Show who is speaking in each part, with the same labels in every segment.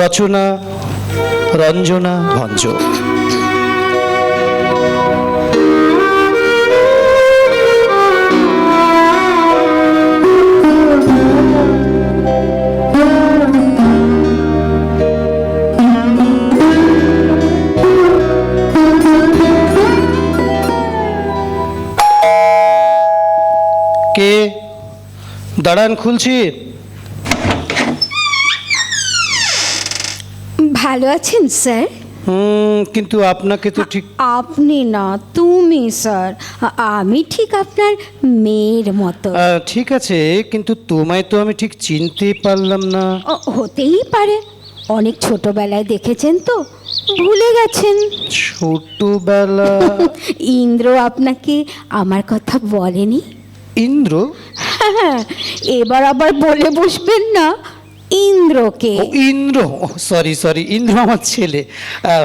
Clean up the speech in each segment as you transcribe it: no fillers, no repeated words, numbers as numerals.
Speaker 1: রচনা রঞ্জনা ভঞ্জ। কে? দাঁড়ান, খুলছি।
Speaker 2: ভালো আছেন স্যার?
Speaker 1: কিন্তু আপনাকে তো ঠিক।
Speaker 2: আপনি না, তুমি স্যার। আমি ঠিক আপনার মেয়ের মতো।
Speaker 1: ঠিক আছে, কিন্তু তোমায় তো আমি ঠিক চিনতে পারলাম না।
Speaker 2: হতেই পারে, অনেক ছোটবেলায় দেখেছেন তো, ভুলে গেছেন।
Speaker 1: ছোটবেলা?
Speaker 2: ইন্দ্র আপনাকে আমার কথা বলেনি?
Speaker 1: ইন্দ্র?
Speaker 2: হ্যাঁ, এবার আবার বলে বসবেন না ইন্দ্রকে।
Speaker 1: ও ইন্দ্র, সরি সরি, ইন্দ্র আমার ছেলে।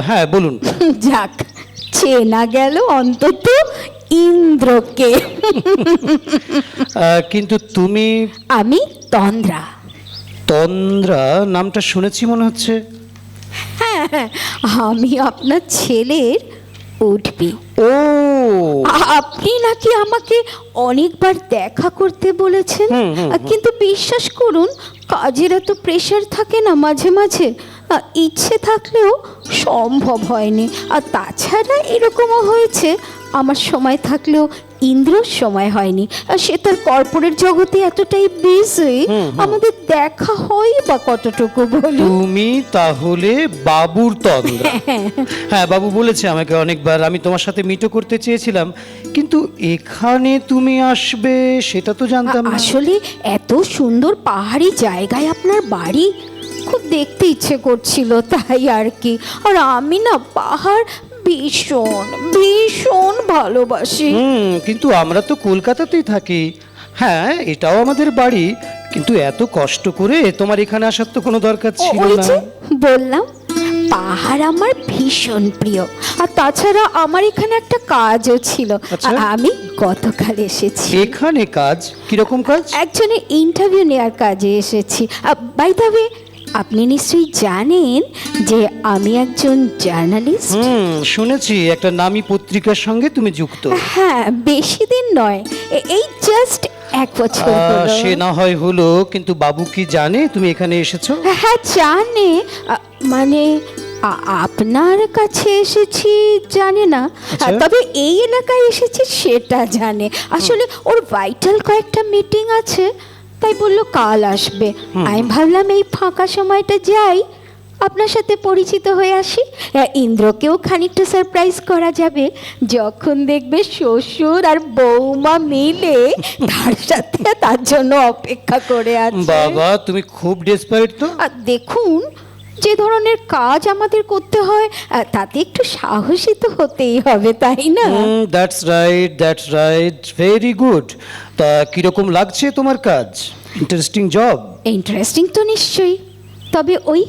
Speaker 1: হ্যাঁ বলুন।
Speaker 2: যাক, চেনা গেল অন্তত ইন্দ্রকে।
Speaker 1: কিন্তু তুমি?
Speaker 2: আমি তন্দ্রা।
Speaker 1: তন্দ্রা নামটা শুনেছি মনে হচ্ছে।
Speaker 2: হ্যাঁ, আমি আপনার ছেলের উঠবি।
Speaker 1: ও,
Speaker 2: আপনি নাকি আমাকে অনেকবার দেখা করতে বলেছেন, কিন্তু বিশ্বাস করুন, কাজের এত প্রেশার থাকে না মাঝে মাঝে, ইচ্ছে থাকলেও সম্ভব হয়নি। আর তাছাড়া এরকমও হয়েছে, আমার সময় থাকলেও ইন্দ্রর সময় হয়নি। আর সে তার কর্পোরেট জগতে এতটাই বিজি, আমাদের দেখা হয় বা কতটুকু বলুন।
Speaker 1: তুমি তাহলে বাবুর তন্দ্রা? হ্যাঁ, বাবু বলেছে আমাকে অনেকবার। আমি তোমার সাথে মিটও করতে চেয়েছিলাম, কিন্তু এখানে তুমি আসবে সেটা তো জানতাম না।
Speaker 2: আসলে এত সুন্দর পাহাড়ি জায়গায় আপনার বাড়ি, খুব দেখতে ইচ্ছে করছিল, তাই আর কি। আর আমি না পাহাড় ভীষণ ভীষণ ভালোবাসি।
Speaker 1: কিন্তু আমরা তো কলকাতাতেই থাকি। হ্যাঁ, এটাও আমাদের বাড়ি, কিন্তু এত কষ্ট করে তোমার এখানে আসার তো কোনো দরকার ছিল
Speaker 2: ওই
Speaker 1: না।
Speaker 2: যে বললাম, পাহাড় আমার ভীষণ প্রিয়। আর তাছাড়া আমার এখানে একটা কাজও ছিল।
Speaker 1: আচ্ছা।
Speaker 2: আমি গতকাল এসেছি।
Speaker 1: এখানে কাজ? কিরকম কাজ?
Speaker 2: একজনের ইন্টারভিউ নেওয়ার কাজে এসেছি। বাই দ্য ওয়ে, আপনি নিশ্চয়ই জানেন যে আমি একজন জার্নালিস্ট।
Speaker 1: শুনেছি একটা নামী পত্রিকার সঙ্গে তুমি যুক্ত।
Speaker 2: হ্যাঁ, বেশি দিন নয়, এই জাস্ট 1 বছর হলো।
Speaker 1: সে না হয় হলো, কিন্তু বাবু কি জানে তুমি এখানে এসেছো?
Speaker 2: হ্যাঁ জানে, মানে আপনার কাছে এসেছি জানে না,
Speaker 1: আচ্ছা।
Speaker 2: তবে এই এলাকায় এসেছি সেটা জানে। আসলে ওর ভাইটাল কয়েকটা মিটিং আছে, তাই বললো কাল আসবে। আমি ভাবলাম এই ফাঁকা সময়টা যাই, আপনার সাথে পরিচিত হয়ে আসি। ইন্দ্রকেও খানিকটা সারপ্রাইজ করা যাবে যখন দেখবে শ্বশুর আর বৌমা মিলে তার সাথে তার জন্য অপেক্ষা করে আছে।
Speaker 1: বাবা, তুমি খুব ডেসপারেট তো।
Speaker 2: আর দেখুন, যে ধরনের কাজ আমাদের করতে হয়, তাতে একটু সাহসী তো হতেই হবে, তাই না?
Speaker 1: That's right, that's right, very good. তা কিরকম লাগছে তোমার কাজ? Interesting job?
Speaker 2: ইন্টারেস্টিং তো নিশ্চয়ই, তবে ওই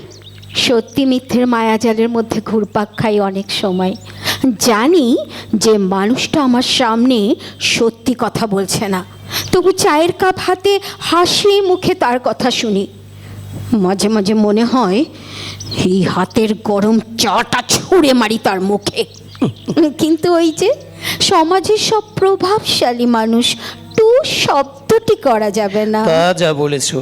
Speaker 2: সত্যি মিথ্যের মায়াজালের মধ্যে ঘুরপাক খাই অনেক সময়। জানি যে মানুষটা আমার সামনে সত্যি কথা বলছে না, তবু চায়ের কাপ হাতে হাসি মুখে তার কথা শুনি। মাঝে মাঝে মনে হয় এই হাতের গরম চাটা ছুঁড়ে মারি তার মুখে। কিন্তু ওই যে সমাজের সব প্রভাবশালী মানুষ, টু শব্দটি করা যাবে না।
Speaker 1: তা যা বলেছো,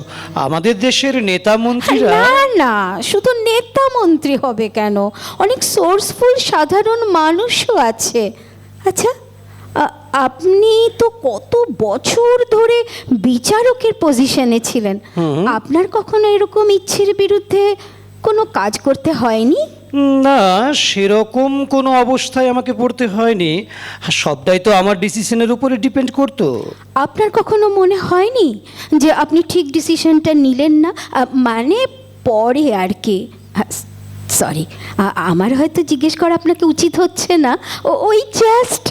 Speaker 1: আমাদের দেশের নেতা মন্ত্রীরা।
Speaker 2: না না, শুধু নেতা মন্ত্রী হবে কেন, অনেক সোর্সফুল সাধারণ মানুষও আছে। আচ্ছা, আপনি তো কত বছর ধরে বিচারকের পজিশনে ছিলেন, আপনার কখনো এরকম ইচ্ছের বিরুদ্ধে কোনো কাজ করতে হয়নি?
Speaker 1: না, সেরকম কোনো অবস্থায় আমাকে পড়তে হয়নি। সবটাই তো আমার ডিসিশনের উপরে ডিপেন্ড করতো।
Speaker 2: আপনার কখনো মনে হয়নি যে আপনি ঠিক ডিসিশনটা নিলেন না, মানে পরে আর কি? সরি, আমার হয়তো জিজ্ঞেস করা আপনাকে উচিত হচ্ছে না, ওই জাস্ট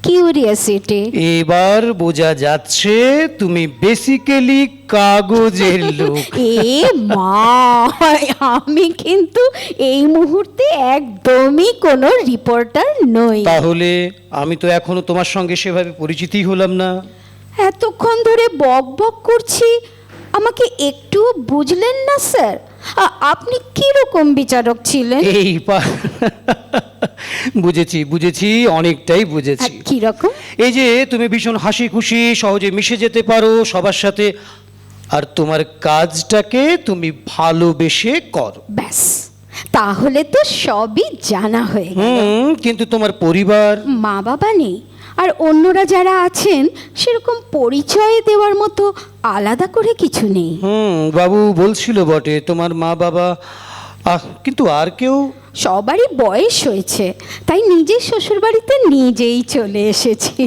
Speaker 2: কিউরিয়াসিটি।
Speaker 1: এবার বোঝা যাচ্ছে তুমি বেসিক্যালি কাগজের লোক।
Speaker 2: এ মা, আমি কিন্তু এই মুহূর্তে একদমই কোনো রিপোর্টার নই।
Speaker 1: তাহলে আমি তো এখনো তোমার সঙ্গে সেভাবে পরিচিতই হলাম না।
Speaker 2: এতক্ষণ ধরে বক বক করছি, আমাকে একটু বুঝলেন না স্যার? আপনি কিরকম বিচারক ছিলেন?
Speaker 1: এই বুঝেছি বুঝেছি, অনেকটাই বুঝেছি।
Speaker 2: কিরকম?
Speaker 1: এই যে তুমি ভীষণ হাসি খুশি, সহজে মিশে যেতে পারো সবার সাথে, আর তোমার কাজটাকে তুমি ভালোবেসে করো।
Speaker 2: ব্যাস, তাহলে তো সবই জানা হয়ে গেল।
Speaker 1: কিন্তু তোমার পরিবার,
Speaker 2: মা বাবা নেই, আর অন্যরা যারা আছেন সেরকম পরিচয় দেওয়ার মতো আলাদা করে কিছু নেই।
Speaker 1: বাবু বলছিল বটে তোমার মা বাবা, কিন্তু আর কেউ?
Speaker 2: সবারই বয়স হয়েছে, তাই নিজের শ্বশুরবাড়িতে নিজেই চলে এসেছি।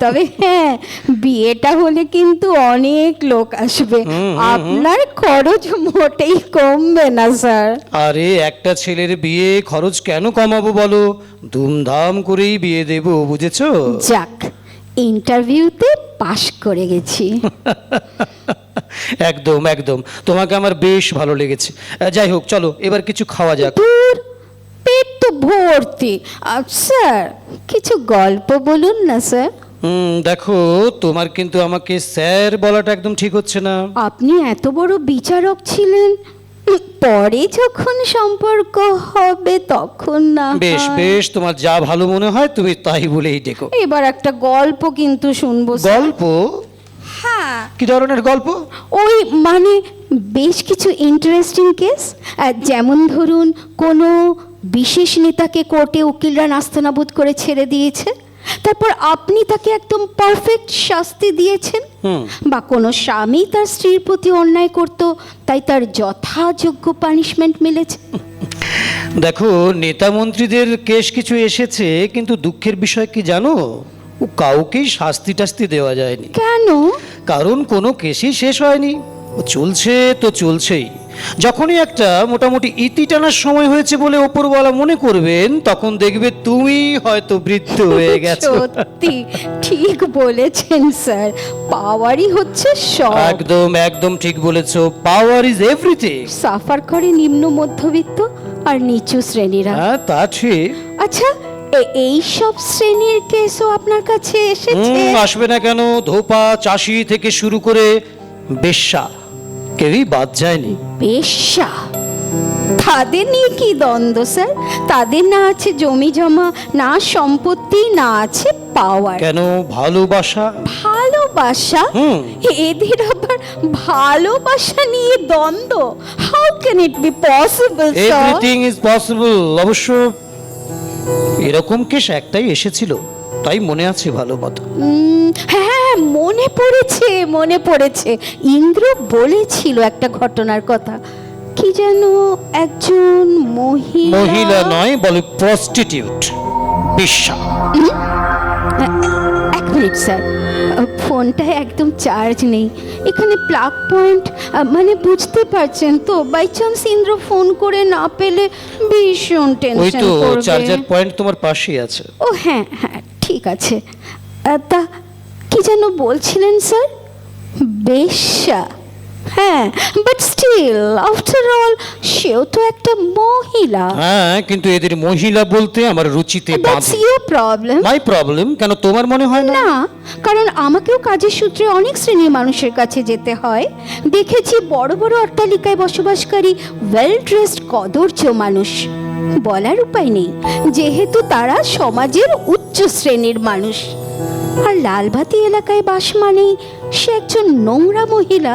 Speaker 2: তবে হ্যাঁ, বিয়েটা হলে কিন্তু অনেক লোক আসবে, আপনার খরচ মোটেই কমবে না স্যার।
Speaker 1: আরে একটা ছেলের বিয়ে খরচ কেন কমাবো বলো, ধুমধাম করেই বিয়ে দেবো, বুঝেছো?
Speaker 2: যাক, ইন্টারভিউতে পাশ করে গেছি।
Speaker 1: একদম একদম, তোমাকে আমার বেশ ভালো লেগেছে। যাই হোক, চলো এবার কিছু খাওয়া যাক।
Speaker 2: দূর, পেট তো ভর্তি। স্যার, কিছু গল্প বলুন না স্যার।
Speaker 1: দেখো, তোমার কিন্তু আমাকে স্যার বলাটা একদম ঠিক হচ্ছে না।
Speaker 2: আপনি এত বড় বিচারক ছিলেন, পরে যখন সম্পর্ক হবে তখন না
Speaker 1: বেশ
Speaker 2: হয়।
Speaker 1: বেশ, তোমার যা ভালো মনে হয় তুমি তাই বলেই ডেকো।
Speaker 2: এবার একটা গল্প কিন্তু শুনবো স্যার।
Speaker 1: গল্প?
Speaker 2: হ্যাঁ,
Speaker 1: কি ধরনের গল্প?
Speaker 2: ওই মানে বেশ কিছু ইন্টারেস্টিং কেস, যেমন ধরুন কোনো বিশেষ নেতাকে কোর্টে উকিলরা নাস্তানাবুদ করে ছেড়ে দিয়েছে, তারপর আপনি তাকে একদম পারফেক্ট শাস্তি দিয়েছেন। বা কোনো স্বামী তার স্ত্রীর প্রতি অন্যায় করত, তাই তার যথাযোগ্য পানিশমেন্ট মিলেছে।
Speaker 1: দেখো, নেতা মন্ত্রীদের কেস কিছু এসেছে, কিন্তু দুঃখের বিষয় কি জানো, ও কাউকেই শাস্তি টাস্তি দেওয়া যায়নি।
Speaker 2: কেন?
Speaker 1: কারণ কোনো কেসই শেষ হয়নি, ও চলছে তো চলছেই। যখনই একটা মোটামুটি ইতি টানার সময় হয়েছে বলে ওপরওয়ালা মনে করবেন, তখন দেখবে তুমি হয়তো বৃদ্ধ হয়ে গেছো।
Speaker 2: সত্যি ঠিক বলেছেন স্যার, পাওয়ারই হচ্ছে সব।
Speaker 1: একদম একদম ঠিক বলেছো, পাওয়ার ইজ এভরিথিং।
Speaker 2: সাফার করে নিম্ন মধ্যবিত্ত আর নিচু শ্রেণীরা।
Speaker 1: হ্যাঁ, তা ঠিক।
Speaker 2: আচ্ছা, এই সব শ্রেণীর কেসও আপনার কাছে এসেছে?
Speaker 1: আসবে না কেন? ধোপা চাষি থেকে শুরু করে বেশ্যা, কেউই বাদ যায়নি।
Speaker 2: বেশ্যা? তাদের নিয়ে কি দ্বন্দ্ব স্যার? তাদের না আছে জমি জমা, না সম্পত্তি, না আছে পাওয়ার।
Speaker 1: কেন? ভালোবাসা।
Speaker 2: ভালোবাসা? এদের আবার ভালোবাসা নিয়ে দ্বন্দ্ব? How can it be possible sir?
Speaker 1: Everything is possible. অবশ্য এরকম কেস একটাই এসেছিল, তাই মনে আছে ভালো মতো।
Speaker 2: হ্যাঁ, মনে পড়েছে মনে পড়েছে, ইন্দ্র বলেছিল একটা ঘটনার কথা। কি যেন একজন
Speaker 1: মহিলা নয়, বলে প্রস্টিটিউট, বেশ্যা।
Speaker 2: এক মিনিট স্যার, ফোনটা একদম চার্জ নেই, এখানে প্লাগ পয়েন্ট, মানে বুঝতে পারছেন তো, বাই চান্স ইন্দ্র ফোন করে না পেলে ভীষণ
Speaker 1: ওই
Speaker 2: টেনশন
Speaker 1: তো
Speaker 2: করবে।
Speaker 1: চার্জার পয়েন্ট তোমার পাশেই আছে।
Speaker 2: ও হ্যাঁ হ্যাঁ, ঠিক আছে। তা কি যেন বলছিলেন স্যার? বেশ্যা? হ্যাঁ, বাট স্টিল আফটার অল সেও তো একটা মহিলা।
Speaker 1: হ্যাঁ, কিন্তু এদের মহিলা বলতে আমার রুচিতে
Speaker 2: দ্যাটস
Speaker 1: বাঁধে।
Speaker 2: Your problem.
Speaker 1: My problem? কেন, তোমার মনে হয় না?
Speaker 2: না, কারণ আমাকেও কাজের সূত্রে অনেক শ্রেণীর মানুষের কাছে যেতে হয়। দেখেছি বড় বড় অট্টালিকায় বসবাসকারী ওয়েল ড্রেসড কদর্য মানুষ। বলার উপায় নেই, যেহেতু তারা সমাজের উচ্চ শ্রেণীর মানুষ। আর লালবাতি এলাকায় বাস মানেই সে একজন নোংরা মহিলা।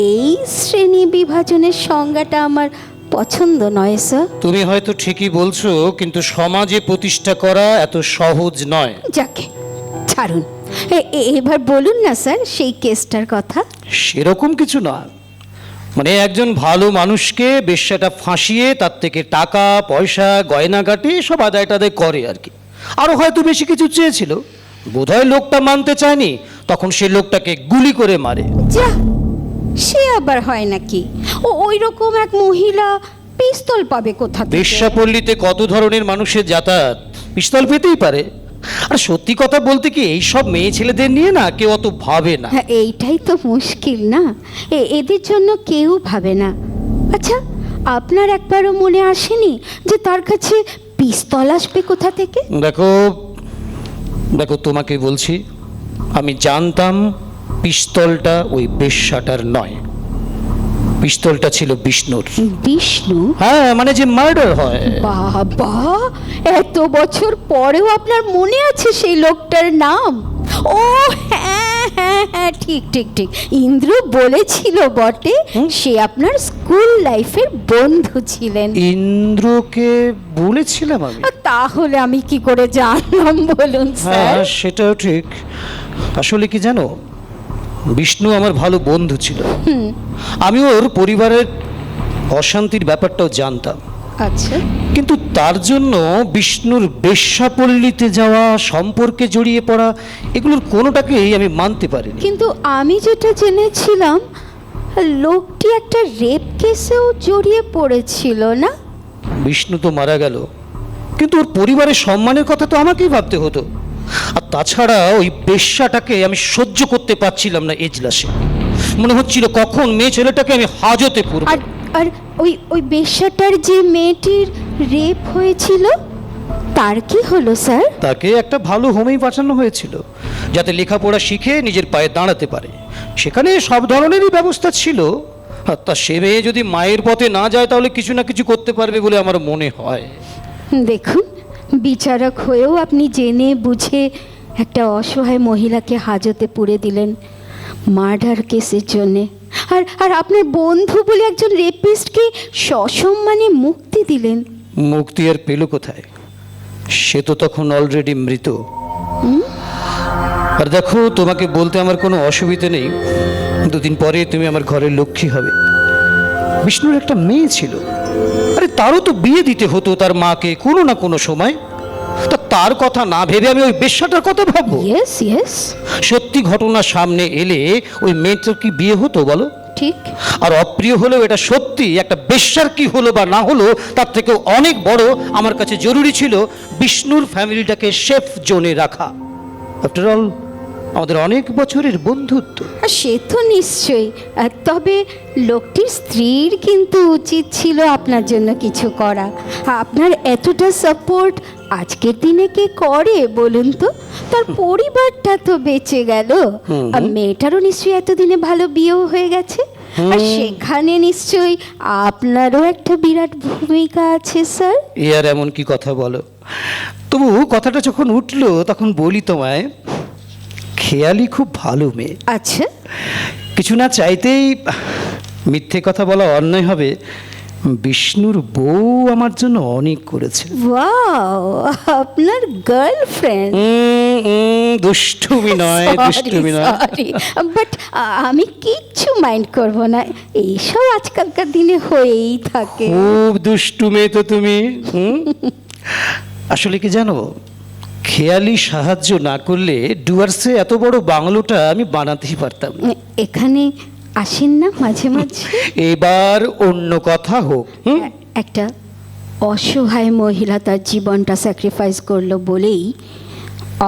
Speaker 2: এই শ্রেণী বিভাজনের সংজ্ঞাটা আমার পছন্দ নয় স্যার।
Speaker 1: তুমি হয়তো ঠিকই বলছো, কিন্তু সমাজে প্রতিষ্ঠা করা এত সহজ নয়।
Speaker 2: যাকে ছাড়ুন, এবার বলুন না স্যার সেই কেসটার কথা।
Speaker 1: সেরকম কিছু নয়, মানে একজন ভালো মানুষকে বেশ্যাটা ফাঁসিয়ে তার থেকে টাকা পয়সা গয়নাগাটি সব আদায় টাদায় করে আর কি। আরও হয়তো বেশি কিছু চেয়েছিল, বোধহয় লোকটা মানতে চায়নি, তখন সে লোকটাকে গুলি করে মারে।
Speaker 2: যা, সে আবার হয় নাকি? ওই রকম এক মহিলা পিস্তল পাবে কোথা থেকে?
Speaker 1: বেশ্যাপল্লীতে কত ধরনের মানুষের যাতায়াত, পিস্তল পেতেই পারে। আর সত্যি কথা বলতে কি, এই সব মেয়ে ছেলেদের নিয়ে না কেউ অত ভাবে না।
Speaker 2: হ্যাঁ, এইটাই তো মুশকিল না, এদের জন্য কেউ ভাবে না। আচ্ছা, আপনার একবারও মনে আসেনি যে তার কাছে পিস্তল আসবে কোথা থেকে?
Speaker 1: দেখো দেখো, তোমাকে বলছি, আমি জানতাম পিস্তলটা ওই বেশ্যাটার নয়। পিস্তলটা ছিল বিষ্ণুর।
Speaker 2: বিষ্ণু?
Speaker 1: হ্যাঁ, মানে যে মার্ডার হয়।
Speaker 2: বাবা, এত বছর পরেও আপনার মনে আছে সেই লোকটার নাম? ও হ্যাঁ হ্যাঁ হ্যাঁ, ঠিক ঠিক ঠিক, ইন্দ্র বলেছিল বটে, সে আপনার স্কুল লাইফের বন্ধু ছিলেন।
Speaker 1: ইন্দ্রকে বলেছিলাম আমি?
Speaker 2: তাহলে আমি কি করে জানলাম বলুন স্যার?
Speaker 1: হ্যাঁ, সেটাও ঠিক। আসলে কি জানো, বিষ্ণু আমার ভালো বন্ধু ছিল। আমি ওর পরিবারের অশান্তির ব্যাপারটাও জানতাম,
Speaker 2: আচ্ছা।
Speaker 1: কিন্তু তার জন্য বিষ্ণুর বেশ্যাপল্লীতে যাওয়া, সম্পর্কে জড়িয়ে পড়া, এগুলোর কোনোটাকেই আমি মানতে পারিনি।
Speaker 2: কিন্তু আমি যেটা জেনেছিলাম, লোকটি একটা রেপ কেসেও জড়িয়ে পড়েছিল না?
Speaker 1: বিষ্ণু তো মারা গেল, কিন্তু ওর পরিবারের সম্মানের কথা তো আমাকেই ভাবতে হতো। আর তাছাড়া ওই বেশ্যাটাকে আমি সহ্য করতে পারছিলাম না এজলাসে। মনে হচ্ছিল কখন মেয়ে ছেলেটাকে আমি হাজতে পুরব।
Speaker 2: আর আর ওই ওই বেশ্যাটার যে মেয়েটির রেপ হয়েছিল, তার কি হলো স্যার?
Speaker 1: তাকে একটা ভালো হোমেই পাঠানো হয়েছিল, যাতে লেখাপড়া শিখে নিজের পায়ে দাঁড়াতে পারে। সেখানে সব ধরনেরই ব্যবস্থা ছিল। আর তা সে মেয়ে যদি মায়ের পথে না যায়, তাহলে কিছু না কিছু করতে পারবে বলে আমার মনে হয়।
Speaker 2: দেখুন, বিচারক হয়েও আপনি জেনে বুঝে একটা অসহায় মহিলাকে হাজতে পুরে দিলেন মার্ডার কেসের জন্যে। আর আর আপনার বন্ধু বলে একজন রেপিস্টকে সসম্মানে মুক্তি দিলেন।
Speaker 1: মুক্তি আর পেল কোথায়? সে তো তখন অলরেডি মৃত। আর দেখো, তোমাকে বলতে আমার কোনো অসুবিধা নেই, দুদিন পরে তুমি আমার ঘরের লক্ষ্মী হবে। বিষ্ণুর একটা মেয়ে ছিল, আরে তারও তো বিয়ে দিতে হতো তার মাকে কোনো না কোনো সময়। তা তার কথা না ভেবে আমি ওই বেশ্যাটার কথা ভাববো?
Speaker 2: ইয়েস ইয়েস,
Speaker 1: সত্যি ঘটনা সামনে এলে ওই মেয়েটার কি বিয়ে হতো বলো?
Speaker 2: ঠিক।
Speaker 1: আর অপ্রিয় হলেও এটা সত্যি, একটা বেশ্যার কি হলো বা না হলো তার থেকেও অনেক বড় আমার কাছে জরুরি ছিল বিষ্ণুর ফ্যামিলিটাকে সেফ জোনে রাখা। আফটার অল আমাদের অনেক বছরের বন্ধুত্ব।
Speaker 2: আর সে তো নিশ্চয়ই। তবে লোকটির স্ত্রীর কিন্তু উচিত ছিল আপনার জন্য কিছু করা। আপনার এতটা সাপোর্ট আজকের দিনে কে করে বলুন তো? তার পরিবারটা তো বেঁচে গেল, আর মেয়েটারও নিশ্চয়ই এতদিনে ভালো বিয়েও হয়ে গেছে। আর সেখানে নিশ্চয়ই আপনারও একটা বিরাট ভূমিকা আছে স্যার।
Speaker 1: এ আর এমন কি কথা বলো? তবু কথাটা যখন উঠলো তখন বলি তোমায়, খেয়ালি খুব ভালো মেয়ে।
Speaker 2: আচ্ছা।
Speaker 1: কিছু না চাইতেই মিথ্যে কথা বলা অন্যায় হবে, বিষ্ণুর বউ আমার জন্য অনেক করেছে।
Speaker 2: ওয়াও, আপনার গার্লফ্রেন্ড?
Speaker 1: দুষ্টুমি নয়, দুষ্টুমি নয়।
Speaker 2: বাট আমি কিচ্ছু মাইন্ড করব না, এইসব আজকালকার দিনে হয়েই থাকে।
Speaker 1: খুব দুষ্টু মেয়ে তো তুমি। আসলে কি জানো, খেয়ালি সাহায্য না করলে ডুয়ার্সে এত বড় বাংলোটা আমি বানাতেই পারতাম না।
Speaker 2: এখানে আসেন না মাঝে মাঝে?
Speaker 1: এবার অন্য কথা হোক।
Speaker 2: একটা অসহায় মহিলা তার জীবনটা স্যাক্রিফাইস করলো বলেই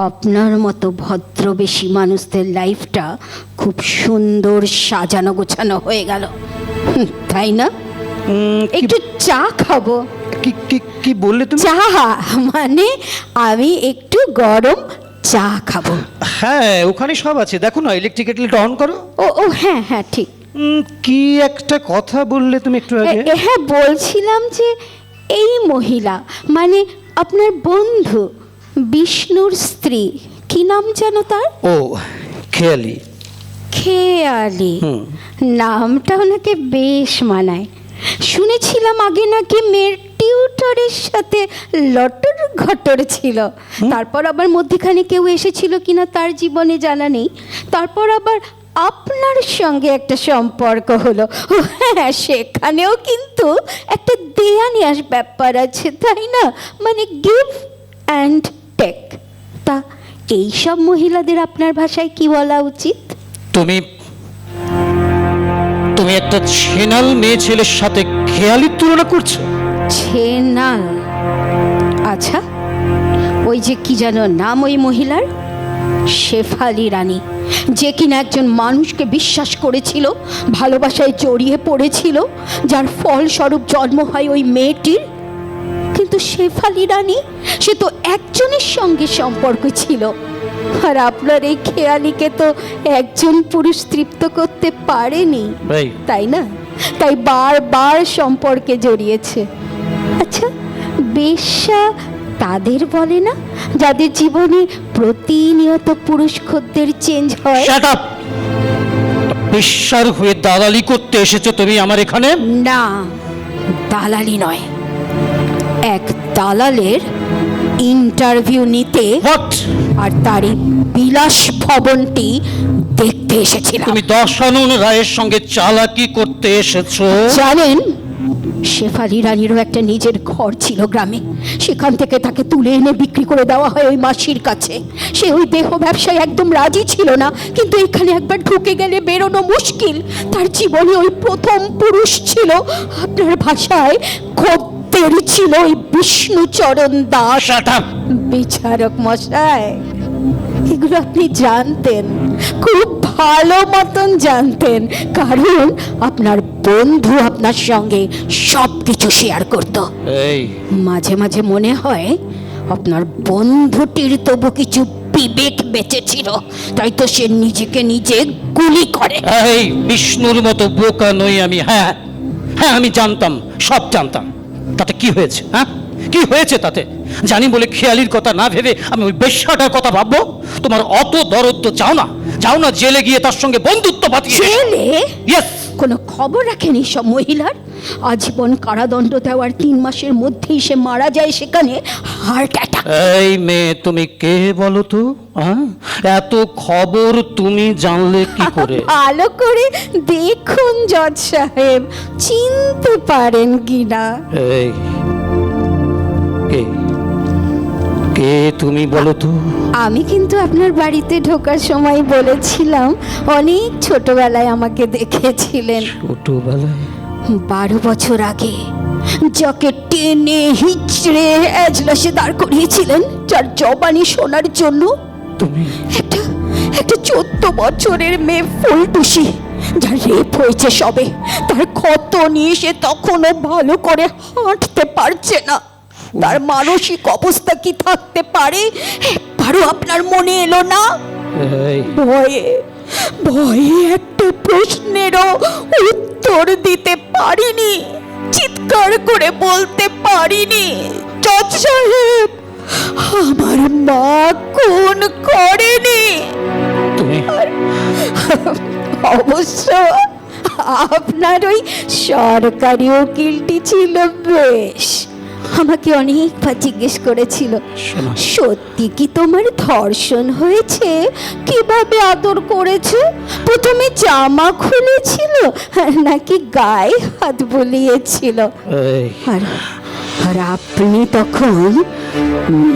Speaker 2: আপনার মতো ভদ্রবেশী মানুষদের লাইফটা খুব সুন্দর সাজানো গোছানো হয়ে গেল, তাই না? একটু চা খাবো।
Speaker 1: কি কি কি বললে তুমি?
Speaker 2: চা মানে আমি একটু গরম চা খাবো।
Speaker 1: হ্যাঁ, ওখানে সব আছে, দেখো না, ইলেকট্রিক কেটলিটা অন করো।
Speaker 2: ও ও হ্যাঁ হ্যাঁ, ঠিক।
Speaker 1: কি একটা কথা বললে তুমি একটু আগে?
Speaker 2: হ্যাঁ, বলছিলাম যে এই মহিলা মানে আপনার বন্ধু বিষ্ণুর স্ত্রী, কি নাম জানো তার?
Speaker 1: ও, খেয়ালি।
Speaker 2: খেয়ালি নামটা ওনাকে বেশ মানায়। শুনেছিলাম আগে নাকি মেয়ের টিউটরের সাথে লটর ঘটর ছিল, তারপর আবার মধ্যখানে কেউ এসেছিল কিনা তার জীবনে জানা নেই। তারপর আবার আপনার সঙ্গে একটা সম্পর্ক হলো। ও হ্যাঁ, সেখানেও কিন্তু একটা দেয়া নেওয়ার ব্যাপার আছে, তাই না? মানে গিভ অ্যান্ড টেক। তা এইসব মহিলাদের আপনার ভাষায় কি বলা উচিত?
Speaker 1: তুমি তুমি একটা ছেনাল মেয়ে ছেলের সাথে খেয়ালির তুলনা করছো?
Speaker 2: ছেনাল? আচ্ছা, ওই যে কি যেন নাম ওই মহিলার, শেফালি রানী, যে কিনা একজন মানুষকে বিশ্বাস করেছিল, ভালোবাসায় জড়িয়ে পড়েছিল, যার ফলস্বরূপ জন্ম হয় ওই মেয়েটির। কিন্তু শেফালি রানী, সে তো একজনের সঙ্গে সম্পর্ক ছিল, আর আপনার এই খেয়ালিকে তো একজন পুরুষ তৃপ্ত করতে পারেনি, তাই না? তাই বারবার সম্পর্কে জড়িয়েছে। আচ্ছা, বেশ্যা তাদের বলে না যাদের জীবনে প্রতিনিয়ত পুরুষ খদ্দের চেঞ্জ হয়?
Speaker 1: Shut up! বেশ্যার হয়ে দালালি করতে এসেছো তুমি আমার এখানে?
Speaker 2: না, দালালি নয়, এক দালালের ইন্টারভিউ নিতে
Speaker 1: হোয়াট?
Speaker 2: আর তারই বিলাস ভবনটি দেখতে এসেছিলাম।
Speaker 1: তুমি দশানন রায়ের সঙ্গে চালাকি করতে এসেছো?
Speaker 2: জানেন, শেফালি রানীরও একটা নিজের ঘর ছিল গ্রামে। সেখান থেকে তাকে তুলে এনে বিক্রি করে দেওয়া হয় ওই মাসির কাছে। সে ওই দেহ ব্যবসায় একদম রাজি ছিল না, কিন্তু এখানে একবার ঢুকে গেলে বেরোনো মুশকিল। তার জীবনে ওই প্রথম পুরুষ ছিল, আপনার ভাষায় খদ্দের ছিল ওই বিষ্ণুচরণ দাস।
Speaker 1: Shut up!
Speaker 2: বিচারক মশাই, এগুলো আপনি জানতেন, খুব ভালো মতন জানতেন, কারণ আপনার বন্ধু আপনার সঙ্গে সব কিছু শেয়ার করত।
Speaker 1: এই
Speaker 2: মাঝে মাঝে মনে হয় আপনার বন্ধুটির তবু কিছু বিবেক বেঁচে ছিল, তাই তো সে নিজেকে নিজে গুলি করে।
Speaker 1: এই বিষ্ণুর মতো বোকা নই আমি। হ্যাঁ হ্যাঁ, আমি জানতাম, সব জানতাম। তাতে কি হয়েছে? হ্যাঁ, কি হয়েছে তাতে? জানি বলে খেয়ালির কথা না ভেবে আমি ওই বেশ্যাটার কথা ভাববো? তোমার অত দরদ তো চাও না? চাও না জেলে গিয়ে তার সঙ্গে বন্ধুত্ব বাতিয়ে?
Speaker 2: জেলে?
Speaker 1: ইয়েস।
Speaker 2: কোনো খবর রাখেনি সব মহিলার? আজীবন কারাদণ্ড দেওয়ার 3 মাসের মধ্যেই সে মারা যায় সেখানে হার্ট অ্যাটাক।
Speaker 1: এই মেয়ে, তুমি কে বলো তো? হ্যাঁ, এত খবর তুমি জানলে কি করে?
Speaker 2: ভালো করে দেখুন জজ সাহেব, চিনতে পারেন কিনা।
Speaker 1: এই কে কে তুমি বলো তো?
Speaker 2: আমি কিন্তু আপনার বাড়িতে ঢোকার সময় বলেছিলাম, অনেক ছোটবেলায় আমাকে দেখেছিলেন।
Speaker 1: ছোটবেলায়?
Speaker 2: 12 বছর আগে যাকে টেনে হিচড়ে এজলাসে দাঁড় করিয়েছিলেন, যার জবানি শোনার জন্য
Speaker 1: তুমি?
Speaker 2: একটা একটা 14 বছরের মেয়ে ফুলটুসি, যার রেপ হয়েছে সবে। তার ক্ষত নিয়ে সে তখনও ভালো করে হাঁটতে পারছে না। তার মানসিক অবস্থা কি থাকতে পারে একবারও আপনার মনে এলো না?
Speaker 1: এই
Speaker 2: ভয়ে ভয়ে একটা প্রশ্নেরও উত্তর দিতে পারিনি, চিৎকার করে বলতে পারিনি, জজ সাহেব, আমার মা খুন করেনি।
Speaker 1: তুমি?
Speaker 2: অবশ্য আপনার ওই সরকারি উকিলটি ছিল বেশ, আমাকে অনেকবার জিজ্ঞেস করেছিল,
Speaker 1: শোনো।
Speaker 2: সত্যি কি তোমার ধর্ষণ হয়েছে? কিভাবে আদর করেছে? প্রথমে জামা খুলেছিল নাকি গায়ে হাত বুলিয়েছিল?
Speaker 1: এই
Speaker 2: আর আর আপনি তখন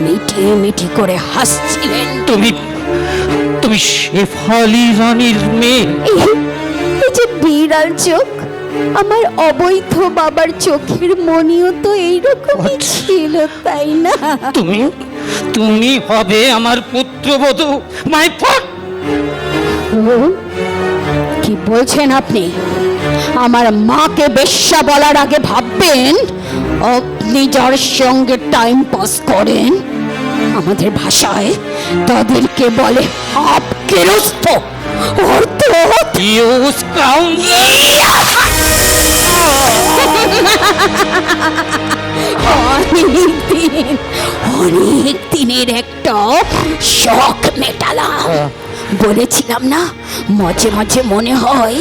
Speaker 2: মিঠি মিঠি করে হাসছিলেন।
Speaker 1: তুমি তুমি শেফালি রানীর মেয়ে?
Speaker 2: এই যে বিড়াল চোখ, আমার অবৈধ বাবার চোখের মনিও তো এইরকমই
Speaker 1: What?
Speaker 2: ছিল, তাই না?
Speaker 1: তুমি তুমি হবে আমার পুত্রবধূ? মাই ফট!
Speaker 2: কি বলছেন আপনি? আমার মাকে বেশ্যা বলার আগে ভাববেন আপনি যার সঙ্গে টাইম পাস করেন, আমাদের ভাষায় তাদেরকে বলে হাফ গেরস্ত, অর্থাৎ
Speaker 1: ইউ স্কাউন্ডার!
Speaker 2: অনেক দিনের একটা শখ মেটালাম। বলেছিলাম না, মাঝে মাঝে মনে হয়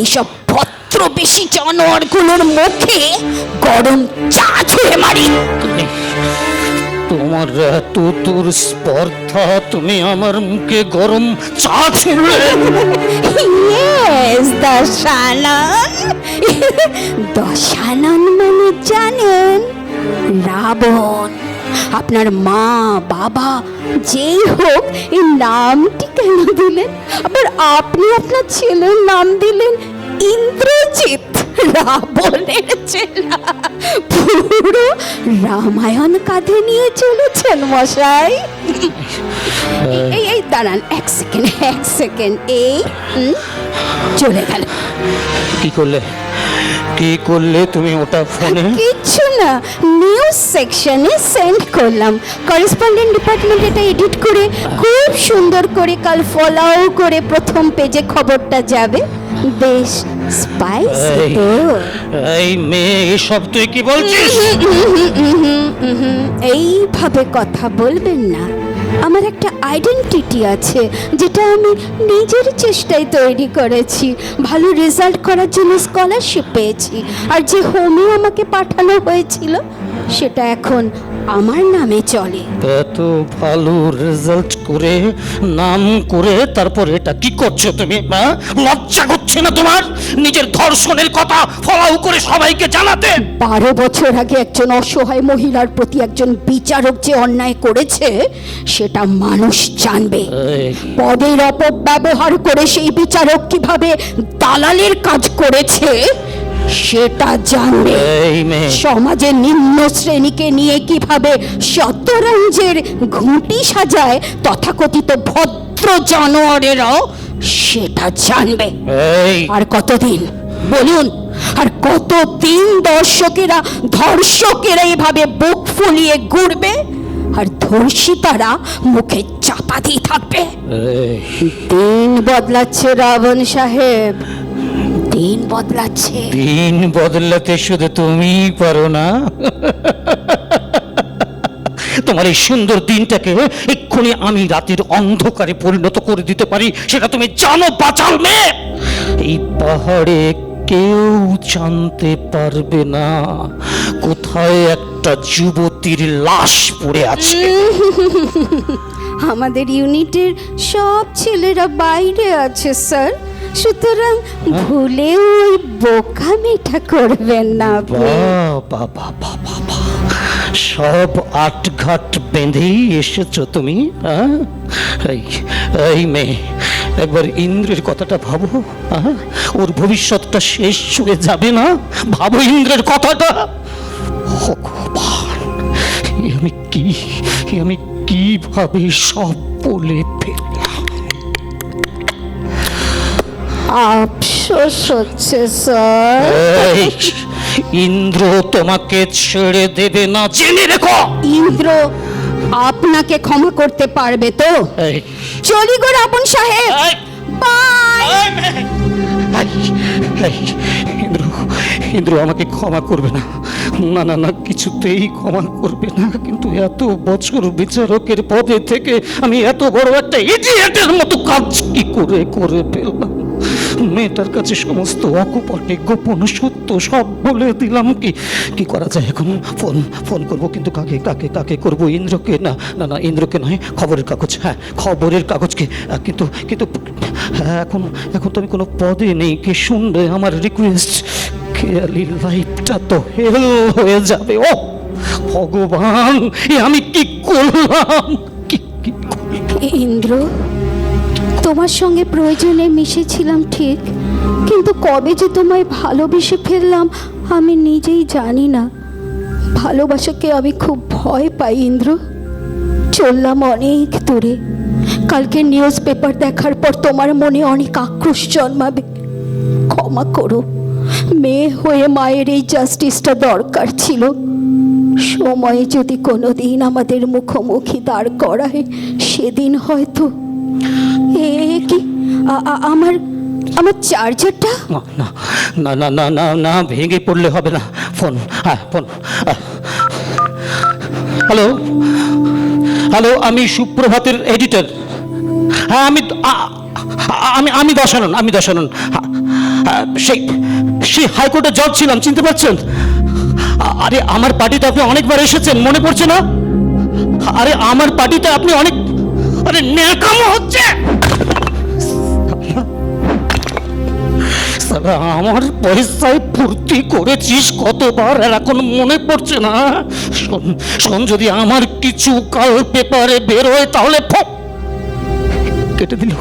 Speaker 2: এইসব ভদ্র বেশি জানোয়ারগুলোর মুখে গরম চা ছুঁড়ে মারি।
Speaker 1: তুমি তোমার এত দূর স্পর্ধা, তুমি আমার মুখে গরম চা ছুঁড়লে?
Speaker 2: ইয়েস, দশানন। দশানন মানে জানেন? রাবণ। আপনার মা বাবা যেই হোক এই নামটি কেন দিলেন? আবার আপনি আপনার ছেলের নাম দিলেন ইন্দ্রজিৎ, রাবণের ছেলে। পুরো রামায়ণ কাঁধে নিয়ে চলেছেন মশাই। এই এই দাঁড়ান, এক সেকেন্ড, এই চলে গেল।
Speaker 1: কি করলে? কি করলে তুমি ওটা ফোনে?
Speaker 2: কিচ্ছু না, নিউজ সেকশনে সেন্ড করলাম। করেসপন্ডেন্ট ডিপার্টমেন্ট এটা এডিট করে খুব সুন্দর করে কাল ফলাও করে প্রথম পেজে খবরটা যাবে। বেশ স্পাইসি
Speaker 1: এই,
Speaker 2: তো
Speaker 1: এই মেয়ে এসব তুই কি বলছিস?
Speaker 2: এইভাবে কথা বলবেন না। আমার একটা আইডেন্টিটি আছে যেটা আমি নিজের চেষ্টায় তৈরি করেছি। ভালো রেজাল্ট করার জন্য স্কলারশিপ পেয়েছি, আর যে হোমে আমাকে পাঠানো হয়েছিল সেটা এখন আমার নামে চলে।
Speaker 1: এত ভালো রেজাল্ট করে, নাম করে, তারপর এটা কি করছো তুমি? হ্যাঁ, লজ্জা করছে না তোমার নিজের ধর্ষণের কথা ফলাও করে সবাইকে জানাতে?
Speaker 2: 12 বছর আগে একজন অসহায় মহিলার প্রতি একজন বিচারক যে অন্যায় করেছে সেটা মানুষ জানবে।
Speaker 1: এই,
Speaker 2: পদের অপব্যবহার করে সেই বিচারক কিভাবে দালালের কাজ করেছে সেটা জানবে।
Speaker 1: এই মেয়ে,
Speaker 2: সমাজের নিম্ন শ্রেণীকে নিয়ে কিভাবে শতরঞ্জের ঘুঁটি সাজায় তথাকথিত ভদ্র জানোয়ারেরাও সেটা জানবে।
Speaker 1: এই,
Speaker 2: আর কতদিন বলুন, আর কতদিন দর্শকেরা ধর্ষকেরা এভাবে বুক ফুলিয়ে ঘুরবে আর ধর্ষিতারা মুখে চাপা দিয়ে থাকবে?
Speaker 1: এই,
Speaker 2: দিন বদলাচ্ছে রাবণ সাহেব, দিন বদলাচ্ছে।
Speaker 1: দিন বদলাতে শুধু তুমিই পারো না। তোমার এই সুন্দর দিনটাকে এক্ষুনি আমি রাতের অন্ধকারে পরিণত করে দিতে পারি, সেটা তুমি জানো বাচাল মেয়ে? এই পাহাড়ে কেউ জানতে পারবে না কোথায় একটা যুবতীর লাশ পড়ে আছে।
Speaker 2: আমাদের ইউনিটের সব ছেলেরা বাইরে আছে স্যার, সুতরাং ভুলেও ওই বোকামিটা করবেন না আপনি।
Speaker 1: বাবা, সব আটঘাট বেঁধেই এসেছো তুমি, হ্যাঁ? এই মেয়ে, একবার ইন্দ্রের কথাটা ভাবো। হ্যাঁ, ওর ভবিষ্যৎটা শেষ হয়ে যাবে না? ভাবো ইন্দ্রের কথাটা। ভগবান, আমি কিভাবে সব বলে ফেললাম?
Speaker 2: আফসোস হচ্ছে স্যার।
Speaker 1: এই, ইন্দ্র তোমাকে ছেড়ে দেবে না, জেনে রেখো।
Speaker 2: ইন্দ্র আপনাকে ক্ষমা করতে পারবে তো?
Speaker 1: এই,
Speaker 2: চলি গো রাবণ সাহেব,
Speaker 1: এই,
Speaker 2: বাই।
Speaker 1: ইন্দ্র আমাকে ক্ষমা করবে না, না না না, কিছুতেই ক্ষমা করবে না। কিন্তু এত বছর বিচারকের পদে থেকে আমি এত বড় একটা ইডিয়েটের মতো কাজ কি করে করে ফেললাম? মেয়েটার কাছে সমস্ত অকপটে গোপন সত্য সব বলে দিলাম। কি করা যায় এখন? ফোন করবো, কিন্তু কাকে কাকে কাকে করবো? ইন্দ্রকে? না না না, ইন্দ্রকে নয়, খবরের কাগজ। হ্যাঁ, খবরের কাগজকে। কিন্তু কিন্তু হ্যাঁ, এখন তো আমি কোনো পদে নেই। কে শুনবে আমার রিকোয়েস্ট? খেয়ালি লাইফটা তো হেল হয়ে যাবে। ও ভগবান, আমি কি করলাম? কি
Speaker 2: ইন্দ্র, তোমার সঙ্গে প্রয়োজনে মিশেছিলাম ঠিক, কিন্তু কবে যে তোমায় ভালোবেসে ফেললাম আমি নিজেই জানি না। ভালোবাসাকে আমি খুব ভয় পাই ইন্দ্র। চললাম অনেক দূরে। কালকে নিউজ পেপার দেখার পর তোমার মনে অনেক আক্রোশ জন্মাবে। ক্ষমা করো, মেয়ে হয়ে মায়ের এই জাস্টিসটা দরকার ছিল। সময় যদি কোনোদিন আমাদের মুখোমুখি দাঁড় করায়, সেদিন হয়তো। কি আমার চার্জারটা?
Speaker 1: না না না না না না, ভেঙে পড়লে হবে না। ফোন, হ্যাঁ ফোন। হ্যালো হ্যালো, আমি সুপ্রভাতের এডিটর। হ্যাঁ, আমি দশানন। সেই হাইকোর্টে জজ ছিলাম, চিনতে পারছেন? আরে আমার পার্টিতে আপনি অনেকবার এসেছেন, মনে পড়ছে না? আরে আমার পার্টিতে আপনি অনেক, আরে ন্যাকামো হচ্ছে। আমার পয়সায় ফুর্তি করেছিস কতবার, আর এখন মনে পড়ছে না? শোন, যদি আমার কিছু কাল পেপারে বেরোয় তাহলে কেটে দিল,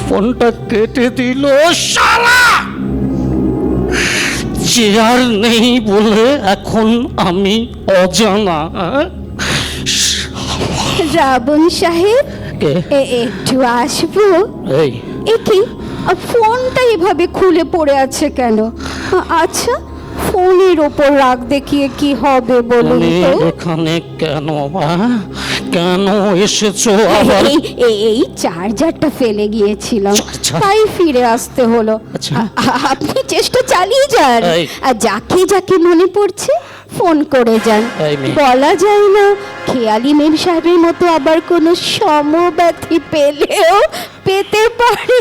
Speaker 1: ফোনটা কেটে দিল। শালা, চেয়ার নেই বলে এখন আমি অজানা।
Speaker 2: রাবণ সাহেব, একটু আসবো?
Speaker 1: এই,
Speaker 2: কি ফোনটা এভাবে খুলে পড়ে আছে কেন? আচ্ছা, ফোনের ওপর রাগ দেখিয়ে কি হবে বলুন তো?
Speaker 1: এখানে কেন? কেন এসেছো আবার?
Speaker 2: এই চার্জারটা ফেলে গিয়েছিলাম,
Speaker 1: চার্জার?
Speaker 2: তাই ফিরে আসতে হলো।
Speaker 1: আচ্ছা।
Speaker 2: আপনি চেষ্টা চালিয়ে যান,
Speaker 1: এই।
Speaker 2: আর যাকে যাকে মনে পড়ছে ফোন করে যান।
Speaker 1: এই মেয়ে।
Speaker 2: বলা যায় না, খেয়ালি মেম সাহেবের মতো আবার কোনো সমব্যথী পেলেও পেতে পারে।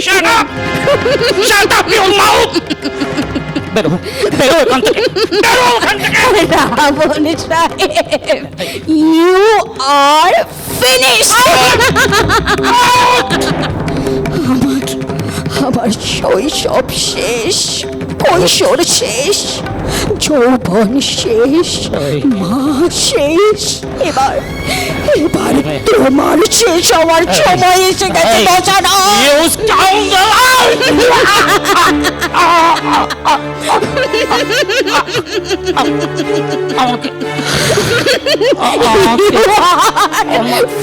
Speaker 1: বেরো বেরো এখান থেকে, বেরো এখান থেকে।
Speaker 2: রাবণ সাহেব, ইউ আর ফিনিশড। আমার শৈশব শেষ, কৈশোর শেষ, যৌবন শেষ, মা শেষ। এবার তোমার শেষ হওয়ার সময় এসে গেছে
Speaker 1: এই,
Speaker 2: বসানো।
Speaker 1: You scoundrel! আমাকে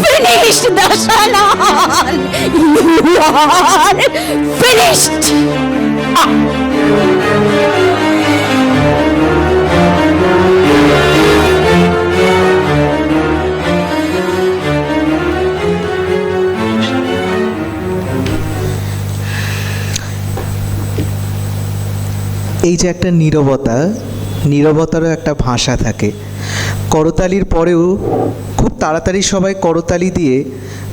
Speaker 2: Finished, Dasalan! You are finished!
Speaker 3: এই যে একটা নীরবতা, নীরবতারও একটা ভাষা থাকে। করতালির পরেও খুব তাড়াতাড়ি সবাই করতালি দিয়ে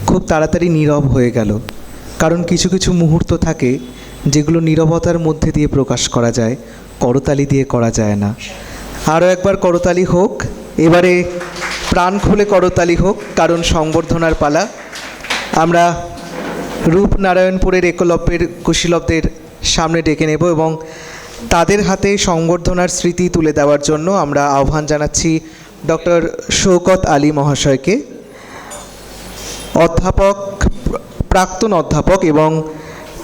Speaker 3: খুব তাড়াতাড়ি নীরব হয়ে গেল, কারণ কিছু কিছু মুহূর্ত থাকে যেগুলো নীরবতার মধ্যে দিয়ে প্রকাশ করা যায়, করতালি দিয়ে করা যায় না। আরও একবার করতালি হোক, এবারে প্রাণ খুলে করতালি হোক, কারণ সংবর্ধনার পালা। আমরা রূপনারায়ণপুরের একলব্যের কুশীলবদের সামনে ডেকে নেব এবং তাদের হাতে সংবর্ধনার স্মৃতি তুলে দেওয়ার জন্য আমরা আহ্বান জানাচ্ছি ডক্টর শওকত আলী মহাশয়কে, অধ্যাপক, প্রাক্তন অধ্যাপক এবং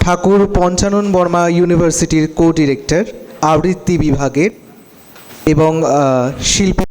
Speaker 3: ঠাকুর পঞ্চানন বর্মা ইউনিভার্সিটির কো ডিরেক্টর আবৃত্তি বিভাগের এবং শিল্পী